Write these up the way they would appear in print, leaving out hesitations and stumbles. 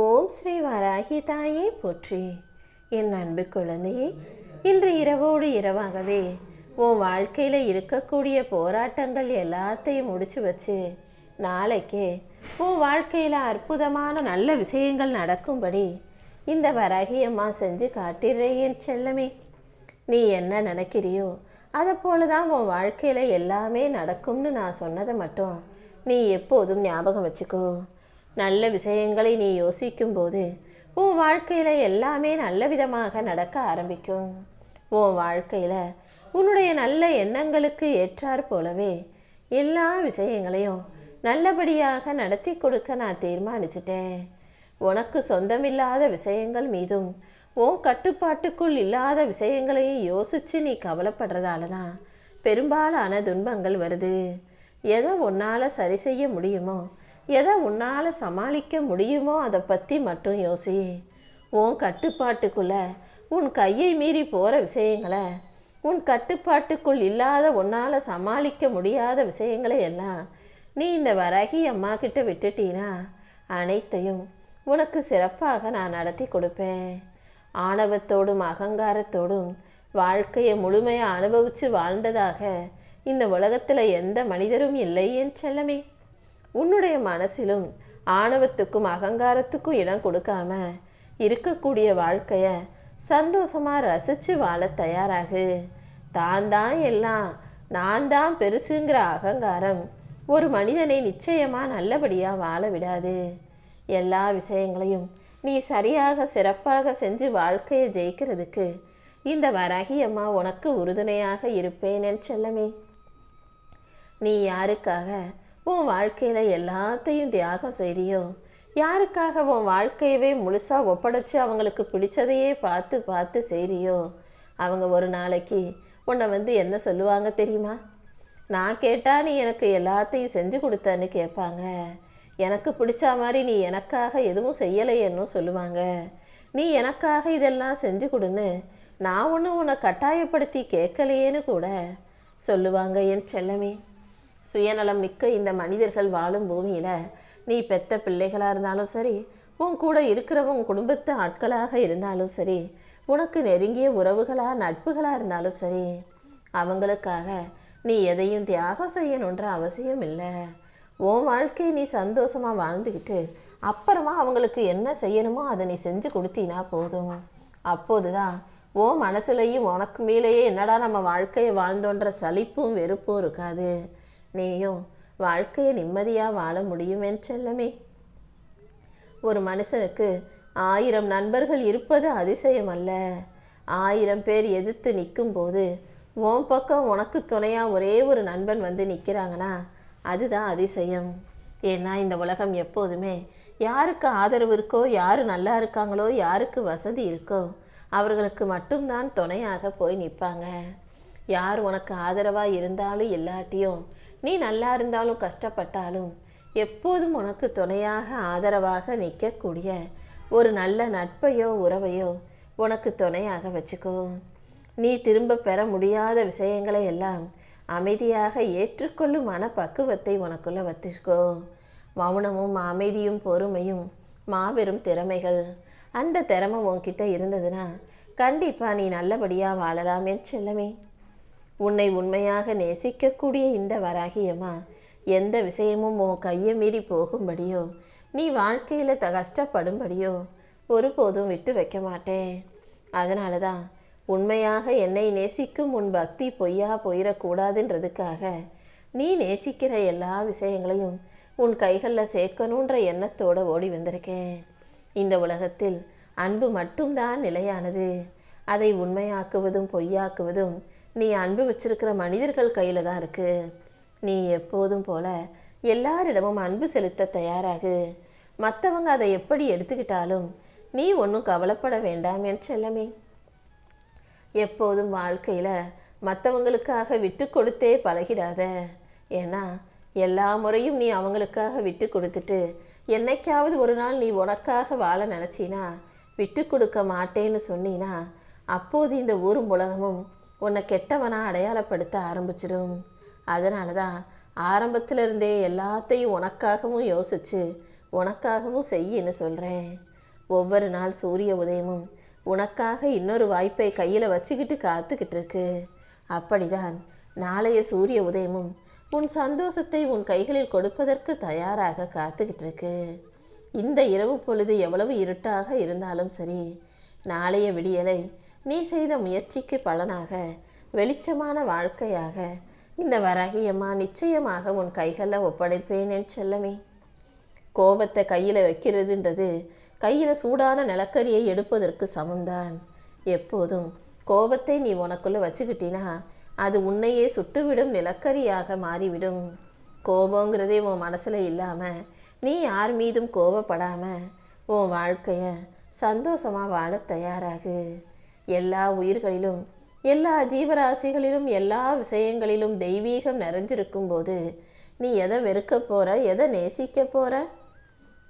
ஓம் ஸ்ரீ வராகி தாயே போற்றி. என் அன்பு குழந்தையே, இன்று இரவோடு இரவாகவே உன் வாழ்க்கையில் இருக்கக்கூடிய போராட்டங்கள் எல்லாத்தையும் முடிச்சு வச்சு நாளைக்கே உன் வாழ்க்கையில் அற்புதமான நல்ல விஷயங்கள் நடக்கும்படி இந்த வராகி அம்மா செஞ்சு காட்டிடுறேன் என் செல்லமே. நீ என்ன நினைக்கிறியோ அதை போல தான் உன் வாழ்க்கையில் எல்லாமே நடக்கும்னு நான் சொன்னதை மட்டும் நீ எப்போதும் ஞாபகம் வச்சுக்கோ. நல்ல விஷயங்களை நீ யோசிக்கும் போது உன் வாழ்க்கையில் எல்லாமே நல்ல விதமாக நடக்க ஆரம்பிக்கும். உன் வாழ்க்கையில் உன்னுடைய நல்ல எண்ணங்களுக்கு ஏற்றாற் போலவே எல்லா விஷயங்களையும் நல்லபடியாக நடத்தி கொடுக்க நான் தீர்மானிச்சிட்டேன். உனக்கு சொந்தமில்லாத விஷயங்கள் மீதும் உன் கட்டுப்பாட்டுக்குள் இல்லாத விஷயங்களையும் யோசித்து நீ கவலைப்படுறதால தான் பெரும்பாலான துன்பங்கள் வருது. எதை உன்னால் சரி செய்ய முடியுமோ, எதை உன்னால் சமாளிக்க முடியுமோ அதை பற்றி மட்டும் யோசி. உன் கட்டுப்பாட்டுக்குள்ள உன் கையை மீறி போகிற விஷயங்களை, உன் கட்டுப்பாட்டுக்குள் இல்லாத உன்னால் சமாளிக்க முடியாத விஷயங்களை எல்லாம் நீ இந்த வராகி அம்மா கிட்ட விட்டுட்டீனா அனைத்தையும் உனக்கு சிறப்பாக நான் நடத்தி கொடுப்பேன். ஆணவத்தோடும் அகங்காரத்தோடும் வாழ்க்கையை முழுமையாக அனுபவித்து வாழ்ந்ததாக இந்த உலகத்தில் எந்த மனிதரும் இல்லை என் செல்லமே. உன்னுடைய மனசிலும் ஆணவத்துக்கும் அகங்காரத்துக்கும் இடம் கொடுக்காம இருக்கக்கூடிய வாழ்க்கைய சந்தோஷமா ரசிச்சு வாழ தயாராகு. தான் தான் எல்லாம், நான் தான் பெருசுங்கிற அகங்காரம் ஒரு மனிதனை நிச்சயமா நல்லபடியா வாழ விடாது. எல்லா விஷயங்களையும் நீ சரியாக சிறப்பாக செஞ்சு வாழ்க்கையை ஜெயிக்கிறதுக்கு இந்த வராகி அம்மா உனக்கு உறுதுணையாக இருப்பேன் என் செல்லமே. நீ யாருக்காக உன் வாழ்க்கையில எல்லாத்தையும் தியாகம் செய்றியோ, யாருக்காக உன் வாழ்க்கையவே முழுசா ஒப்படைச்சு அவங்களுக்கு பிடிச்சதையே பார்த்து பார்த்து செய்றியோ, அவங்க ஒரு நாளைக்கு உன்னை என்ன சொல்லுவாங்க தெரியுமா? நான் கேட்டா நீ எனக்கு எல்லாத்தையும் செஞ்சு கொடுத்தன்னு கேட்பாங்க. எனக்கு பிடிச்ச மாதிரி நீ எனக்காக எதுவும் செய்யலையேன்னு சொல்லுவாங்க. நீ எனக்காக இதெல்லாம் செஞ்சு கொடுன்னு நான் ஒன்றும் உன்னை கட்டாயப்படுத்தி கேட்கலையேன்னு கூட சொல்லுவாங்க என் செல்லமே. சுயநலம் மிக்க இந்த மனிதர்கள் வாழும் பூமியில நீ பெத்த பிள்ளைகளா இருந்தாலும் சரி, உன் கூட இருக்கிறவங்க குடும்பத்து ஆட்களாக இருந்தாலும் சரி, உனக்கு நெருங்கிய உறவுகளா நட்புகளா இருந்தாலும் சரி, அவங்களுக்காக நீ எதையும் தியாகம் செய்யணுன்ற அவசியம் இல்லை. உன் வாழ்க்கையை நீ சந்தோஷமா வாழ்ந்துக்கிட்டு அப்புறமா அவங்களுக்கு என்ன செய்யணுமோ அதை நீ செஞ்சு கொடுத்தீனா போதும். அப்போதுதான் உன் மனசுலையும் உனக்கு மேலேயே என்னடா நம்ம வாழ்க்கையை வாழ்ந்தோன்ற சலிப்பும் வெறுப்பும் இருக்காது. நீயும் வாழ்க்கையை நிம்மதியா வாழ முடியும் என் செல்லமே. ஒரு மனுஷனுக்கு 1000 நண்பர்கள் இருப்பது அதிசயம் அல்ல. 1000 பேர் எதிர்த்து நிற்கும் போது உன் பக்கம் உனக்கு துணையா ஒரே ஒரு நண்பன் வந்து நிற்கிறாங்கன்னா அதுதான் அதிசயம். ஏன்னா இந்த உலகம் எப்போதுமே யாருக்கு ஆதரவு இருக்கோ, யாரு நல்லா இருக்காங்களோ, யாருக்கு வசதி இருக்கோ அவர்களுக்கு மட்டும்தான் துணையாக போய் நிற்பாங்க. யார் உனக்கு ஆதரவா இருந்தாலும் இல்லாட்டியும், நீ நல்லா இருந்தாலும் கஷ்டப்பட்டாலும் எப்போதும் உனக்கு துணையாக ஆதரவாக நிற்கக்கூடிய ஒரு நல்ல நட்பையோ உறவையோ உனக்கு துணையாக வச்சுக்கோ. நீ திரும்ப பெற முடியாத விஷயங்களை எல்லாம் அமைதியாக ஏற்றுக்கொள்ளும் மனப்பக்குவத்தை உனக்குள்ள வச்சுக்கோ. மௌனமும் அமைதியும் பொறுமையும் மாபெரும் திறமைகள். அந்த திறமை உன்கிட்ட இருந்ததுன்னா கண்டிப்பா நீ நல்லபடியா வாழலாம் என் செல்லமே. உன்னை உண்மையாக நேசிக்கக்கூடிய இந்த வராகியம்மா எந்த விஷயமும் உன் கையை மீறி போகும்படியோ, நீ வாழ்க்கையில கஷ்டப்படும்படியோ ஒருபோதும் விட்டு வைக்க மாட்டேன். அதனால தான் உண்மையாக என்னை நேசிக்கும் உன் பக்தி பொய்யா போயிடக்கூடாதுன்றதுக்காக நீ நேசிக்கிற எல்லா விஷயங்களையும் உன் கைகளில் சேர்க்கணுன்ற எண்ணத்தோட ஓடி வந்திருக்கேன். இந்த உலகத்தில் அன்பு மட்டும்தான் நிலையானது. அதை உண்மையாக்குவதும் பொய்யாக்குவதும் நீ அன்பு வச்சிருக்கிற மனிதர்கள் கையில தான் இருக்கு. நீ எப்போதும் போல எல்லாரிடமும் அன்பு செலுத்த தயாராகு. மற்றவங்க அதை எப்படி எடுத்துக்கிட்டாலும் நீ ஒன்றும் கவலைப்பட வேண்டாம் என் செல்லமே. எப்போதும் வாழ்க்கையில மற்றவங்களுக்காக விட்டு கொடுத்தே பழகிடாத. ஏன்னா எல்லா முறையும் நீ அவங்களுக்காக விட்டு கொடுத்துட்டு என்னைக்காவது ஒரு நாள் நீ உனக்காக வாழ நினைச்சினா, விட்டு கொடுக்க மாட்டேன்னு சொன்னீனா, அப்போது இந்த ஊரும் உலகமும் உன்னை கெட்டவனா அடையாளப்படுத்த ஆரம்பிச்சிடும். அதனால தான் ஆரம்பத்துல இருந்தே எல்லாத்தையும் உனக்காகவும் யோசிச்சு உனக்காகவும் செய்யின்னு சொல்கிறேன். ஒவ்வொரு நாள் சூரிய உதயமும் உனக்காக இன்னொரு வாய்ப்பை கையில் வச்சுக்கிட்டு காத்துக்கிட்டு இருக்கு. அப்படிதான் நாளைய சூரிய உதயமும் உன் சந்தோஷத்தை உன் கைகளில் கொடுப்பதற்கு தயாராக காத்துக்கிட்டு இருக்கு. இந்த இரவு பொழுது எவ்வளவு இருட்டாக இருந்தாலும் சரி, நாளைய விடியலை நீ செய்த முயற்சிக்கு பலனாக வெளிச்சமான வாழ்க்கையாக இந்த வராகியம்மா நிச்சயமாக உன் கைகளில் ஒப்படைப்பேன் என் செல்லமே. கோபத்தை கையில் வைக்கிறதுன்றது கையில் சூடான நிலக்கரியை எடுப்பதற்கு சமம்தான். எப்போதும் கோபத்தை நீ உனக்குள்ளே வச்சுக்கிட்டினா அது உன்னையே சுட்டுவிடும் நிலக்கரியாக மாறிவிடும். கோபங்கிறதே உன் மனசில் இல்லாமல் நீ யார் மீதும் கோபப்படாமல் உன் வாழ்க்கையை சந்தோஷமாக வாழ தயாராகு. எல்லா உயிர்களிலும் எல்லா ஜீவராசிகளிலும் எல்லா விஷயங்களிலும் தெய்வீகம் நிறைஞ்சிருக்கும் போது நீ எதை வெறுக்க போற, எதை நேசிக்க போற?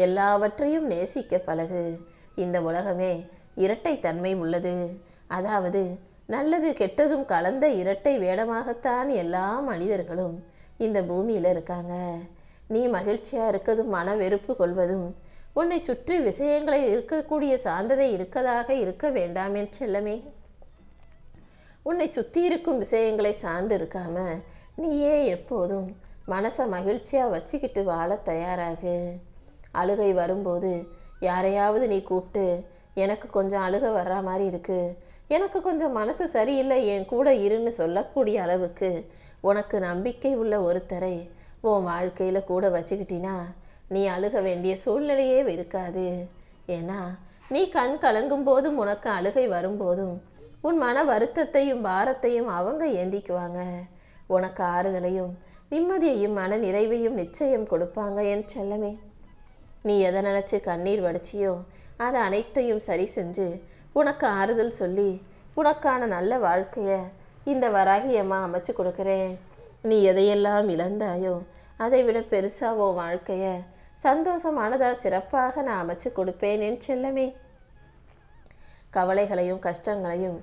எல்லாவற்றையும் நேசிக்க பழகு. இந்த உலகமே இரட்டை தன்மை உள்ளது. அதாவது நல்லது கெட்டதும் கலந்த இரட்டை வேடமாகத்தான் எல்லா மனிதர்களும் இந்த பூமியில் இருக்காங்க. நீ மகிழ்ச்சியாக இருக்கதும் மன வெறுப்பு கொள்வதும் உன்னை சுற்றி விஷயங்களை இருக்கக்கூடிய சார்ந்ததை இருக்கதாக இருக்க வேண்டாம் என் செல்லமே. உன்னை சுற்றி இருக்கும் விஷயங்களை சார்ந்து இருக்காம நீயே எப்போதும் மனசை மகிழ்ச்சியாக வச்சுக்கிட்டு வாழ தயாராகு. அழுகை வரும்போது யாரையாவது நீ கூப்பிட்டு எனக்கு கொஞ்சம் அழுகை வர்ற மாதிரி இருக்கு, எனக்கு கொஞ்சம் மனசு சரியில்லை, என் கூட இருன்னு சொல்லக்கூடிய அளவுக்கு உனக்கு நம்பிக்கை உள்ள ஒருத்தரை உன் வாழ்க்கையில் கூட வச்சுக்கிட்டினா நீ அழுக வேண்டிய சூழ்நிலையே இருக்காது. ஏன்னா நீ கண் கலங்கும் போதும் உனக்கு அழுகை வரும்போதும் உன் மன வருத்தத்தையும் பாரத்தையும் அவங்க ஏந்திக்குவாங்க. உனக்கு ஆறுதலையும் நிம்மதியையும் மன நிறைவையும் நிச்சயம் கொடுப்பாங்க என் செல்லமே. நீ எதை நினச்சி கண்ணீர் வடிச்சியோ அதை அனைத்தையும் சரி செஞ்சு உனக்கு ஆறுதல் சொல்லி உனக்கான நல்ல வாழ்க்கையை இந்த வராகியம்மா அமைச்சு கொடுக்குறேன். நீ எதையெல்லாம் இழந்தாயோ அதை விட பெருசாக உன் வாழ்க்கையை சந்தோஷமானதா சிறப்பாக நான் அமைச்சு கொடுப்பேன் என் செல்லமே. கவலைகளையும் கஷ்டங்களையும்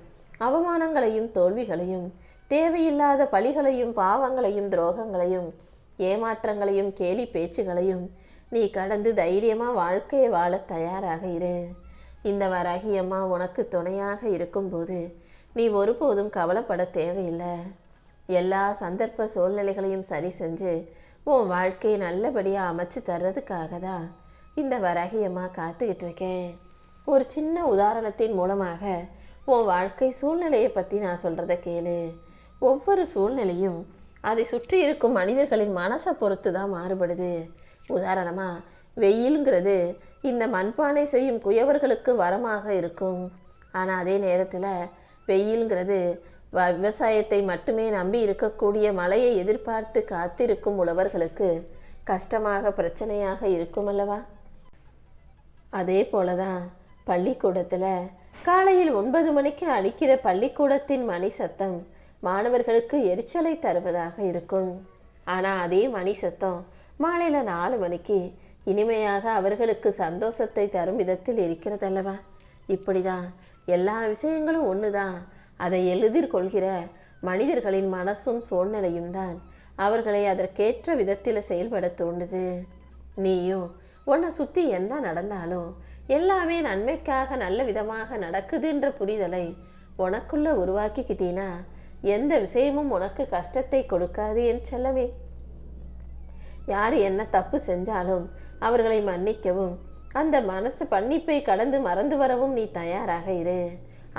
அவமானங்களையும் தோல்விகளையும் தேவையில்லாத பழிகளையும் பாவங்களையும் துரோகங்களையும் ஏமாற்றங்களையும் கேலி பேச்சுகளையும் நீ கடந்து தைரியமா வாழ்க்கையை வாழ தயாராக இரு. இந்த வராகியம்மா உனக்கு துணையாக இருக்கும்போது நீ ஒருபோதும் கவலைப்பட தேவையில்லை. எல்லா சந்தர்ப்ப சூழ்நிலைகளையும் சரி செஞ்சு உன் வாழ்க்கையை நல்லபடியாக அமைச்சு தர்றதுக்காக தான் இந்த வராகியம்மா காத்துக்கிட்டு இருக்கேன். ஒரு சின்ன உதாரணத்தின் மூலமாக உன் வாழ்க்கை சூழ்நிலையை பற்றி நான் சொல்கிறத கேளு. ஒவ்வொரு சூழ்நிலையும் அதை சுற்றி இருக்கும் மனிதர்களின் மனசை பொறுத்து தான் மாறுபடுது. உதாரணமாக வெயிலுங்கிறது இந்த மண்பானை செய்யும் குயவர்களுக்கு வரமாக இருக்கும். ஆனால் அதே நேரத்தில் வெயிலுங்கிறது விவசாயத்தை மட்டுமே நம்பி இருக்கக்கூடிய மழையை எதிர்பார்த்து காத்திருக்கும் உழவர்களுக்கு கஷ்டமாக பிரச்சனையாக இருக்கும் அல்லவா? அதே போலதான் பள்ளிக்கூடத்தில் காலையில் 9 மணிக்கு அடிக்கிற பள்ளிக்கூடத்தின் மணி சத்தம் மாணவர்களுக்கு எரிச்சலை தருவதாக இருக்கும். ஆனால் அதே மணி சத்தம் மாலையில் 4 மணிக்கு இனிமையாக அவர்களுக்கு சந்தோஷத்தை தரும் விதத்தில் இருக்கிறதல்லவா? இப்படிதான் எல்லா விஷயங்களும் ஒன்று தான். அதை எதிர்கொள்கிற மனிதர்களின் மனசும் சூழ்நிலையும் தான் அவர்களை அதற்கேற்ற விதத்தில் செயல்பட தூண்டுது. நீயும் உன்னை சுற்றி என்ன நடந்தாலும் எல்லாமே நன்மைக்காக நல்ல விதமாக நடக்குதுன்ற புரிதலை உனக்குள்ள உருவாக்கிக்கிட்டீனா எந்த விஷயமும் உனக்கு கஷ்டத்தை கொடுக்காது என் செல்லமே. யார் என்ன தப்பு செஞ்சாலும் அவர்களை மன்னிக்கவும் அந்த மனசு மன்னிப்பை கடந்து மறந்து வரவும் நீ தயாராக இரு.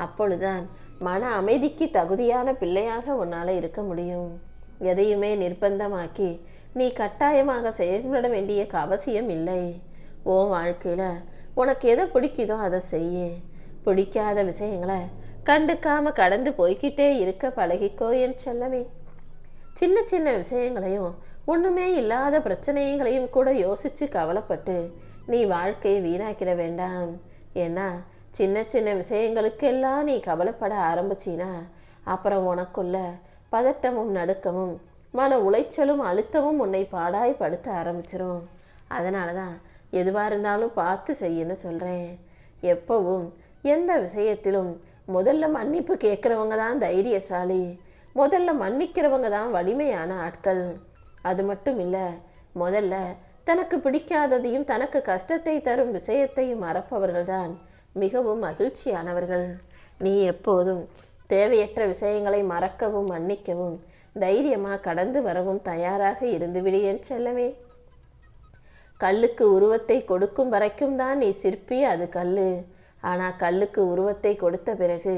அப்பொழுதுதான் மன அமைதிக்கு தகுதியான பிள்ளையாக உன்னால் இருக்க முடியும். எதையுமே நிர்பந்தமாக்கி நீ கட்டாயமாக செயல்பட வேண்டிய அவசியம் இல்லை. உன் வாழ்க்கையில் உனக்கு எதை பிடிக்குதோ அதை செய்ய. பிடிக்காத விஷயங்களை கண்டுக்காம கடந்து போய்கிட்டே இருக்க பழகிக்கோ என் செல்லமே. சின்ன சின்ன விஷயங்களையும் ஒன்றுமே இல்லாத பிரச்சனைகளையும் கூட யோசித்து கவலைப்பட்டு நீ வாழ்க்கையை வீணாக்கிட வேண்டாம். ஏன்னா சின்ன சின்ன விஷயங்களுக்கெல்லாம் நீ கவலைப்பட ஆரம்பிச்சினா அப்புறம் உனக்குள்ள பதட்டமும் நடுக்கமும் மன உளைச்சலும் அழுத்தமும் உன்னை பாடாய்படுத்த ஆரம்பிச்சிரும். அதனால தான் எதுவாக இருந்தாலும் பார்த்து செய்யன்னு சொல்கிறேன். எப்பவும் எந்த விஷயத்திலும் முதல்ல மன்னிப்பு கேட்குறவங்க தான் தைரியசாலி, முதல்ல மன்னிக்கிறவங்க தான் வலிமையான ஆட்கள். அது மட்டும் இல்லை, முதல்ல தனக்கு பிடிக்காததையும் தனக்கு கஷ்டத்தை தரும் விஷயத்தையும் மறப்பவர்கள்தான் மிகவும் மகிழ்ச்சியானவர்கள். நீ எப்போதும் தேவையற்ற விஷயங்களை மறக்கவும் மன்னிக்கவும் தைரியமா கடந்து வரவும் தயாராக இருந்துவிடு என் செல்லமே. கல்லுக்கு உருவத்தை கொடுக்கும் வரைக்கும் தான் நீ சிற்பி, அது கல்லு. ஆனா கல்லுக்கு உருவத்தை கொடுத்த பிறகு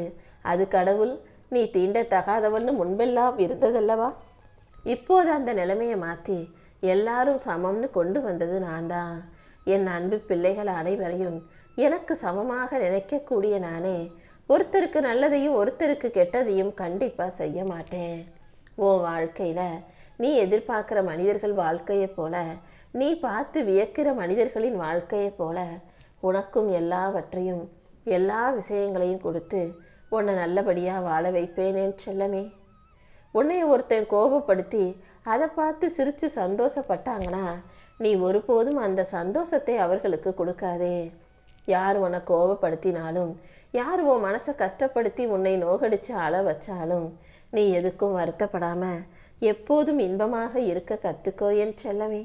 அது கடவுள், நீ தீண்டத்தகாதவன்னு முன்பெல்லாம் இருந்ததல்லவா? இப்போது அந்த நிலைமையை மாற்றி எல்லாரும் சமம்னு கொண்டு வந்தது நான் தான். என் அன்பு பிள்ளைகள் அனைவரையும் எனக்கு சமமாக நினைக்கக்கூடிய நானே ஒருத்தருக்கு நல்லதையும் ஒருத்தருக்கு கெட்டதையும் கண்டிப்பா செய்ய மாட்டேன். உன் வாழ்க்கையில நீ எதிர்பார்க்கிற மனிதர்கள் வாழ்க்கையை போல, நீ பார்த்து வியக்கிற மனிதர்களின் வாழ்க்கையை போல உனக்கும் எல்லாவற்றையும் எல்லா விஷயங்களையும் கொடுத்து உன்னை நல்லபடியா வாழ வைப்பேன் என் செல்லமே. உன்னை ஒருத்தன் கோபப்படுத்தி அதை பார்த்து சிரிச்சு சந்தோஷப்பட்டாங்கன்னா நீ ஒருபோதும் அந்த சந்தோஷத்தை அவர்களுக்கு கொடுக்காதே. யார் உன்னை கோபப்படுத்தினாலும், யார் உன் மனசை கஷ்டப்படுத்தி உன்னை நோகடிச்சு அழ வச்சாலும் நீ எதுக்கும் வருத்தப்படாம எப்போதும் இன்பமாக இருக்க கத்துக்கோ என் செல்லமே.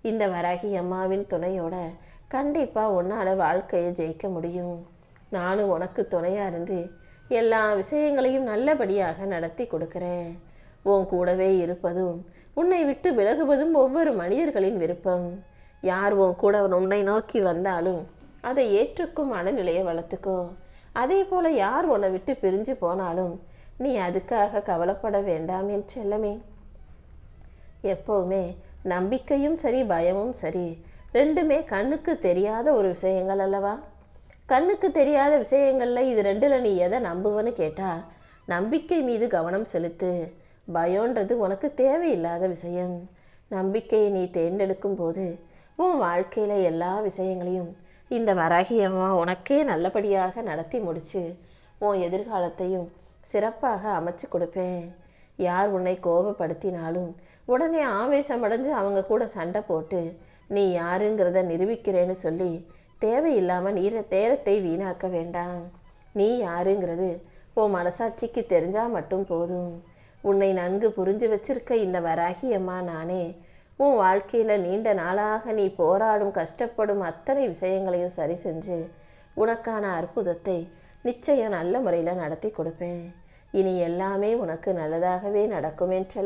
இந்த வராகி அம்மாவின் துணையோட கண்டிப்பா உன்னால வாழ்க்கையை ஜெயிக்க முடியும். நானும் உனக்கு துணையா இருந்து எல்லா விஷயங்களையும் நல்லபடியாக நடத்தி கொடுக்கிறேன். உன் கூடவே இருப்பதும் உன்னை விட்டு விலகுவதும் ஒவ்வொரு மனிதர்களின் விருப்பம். யார் உன் கூட உன்னை நோக்கி வந்தாலும் அதை ஏற்றுக்கும் மனநிலையை வளர்த்துக்கோ. அதே போல யார் உன்னை விட்டு பிரிஞ்சு போனாலும் நீ அதுக்காக கவலைப்பட வேண்டாம் என் செல்லமே. எப்பவுமே நம்பிக்கையும் சரி பயமும் சரி ரெண்டுமே கண்ணுக்கு தெரியாத ஒரு விஷயங்கள் அல்லவா? கண்ணுக்கு தெரியாத விஷயங்கள்ல இது ரெண்டுல நீ எதை நம்புவன்னு கேட்டா நம்பிக்கை மீது கவனம் செலுத்து. பயம்ன்றது உனக்கு தேவையில்லாத விஷயம். நம்பிக்கையை நீ தேர்ந்தெடுக்கும் போது உன் வாழ்க்கையில எல்லா விஷயங்களையும் இந்த வராகி அம்மா உனக்கே நல்லபடியாக நடத்தி முடிச்சு உன் எதிர்காலத்தையும் சிறப்பாக அமைச்சு கொடுப்பேன். யார் உன்னை கோபப்படுத்தினாலும் உடனே ஆவேசம் அடைஞ்சு அவங்க கூட சண்டை போட்டு நீ யாருங்கிறத நிரூபிக்கிறேன்னு சொல்லி தேவையில்லாம நேரத்தை வீணாக்க வேண்டாம். நீ யாருங்கிறது உன் மனசாட்சிக்கு தெரிஞ்சா மட்டும் போதும். உன்னை நன்கு புரிஞ்சு வச்சிருக்க இந்த வராகி அம்மா நானே உன் வாழ்க்கையில நீண்ட நாளாக நீ போராடும் கஷ்டப்படும் அத்தனை விஷயங்களையும் சரி செஞ்சு உனக்கான அற்புதத்தை நிச்சயம் நல்ல முறையில நடத்தி கொடுப்பேன். இனி எல்லாமே உனக்கு நல்லதாகவே நடக்கும் என்று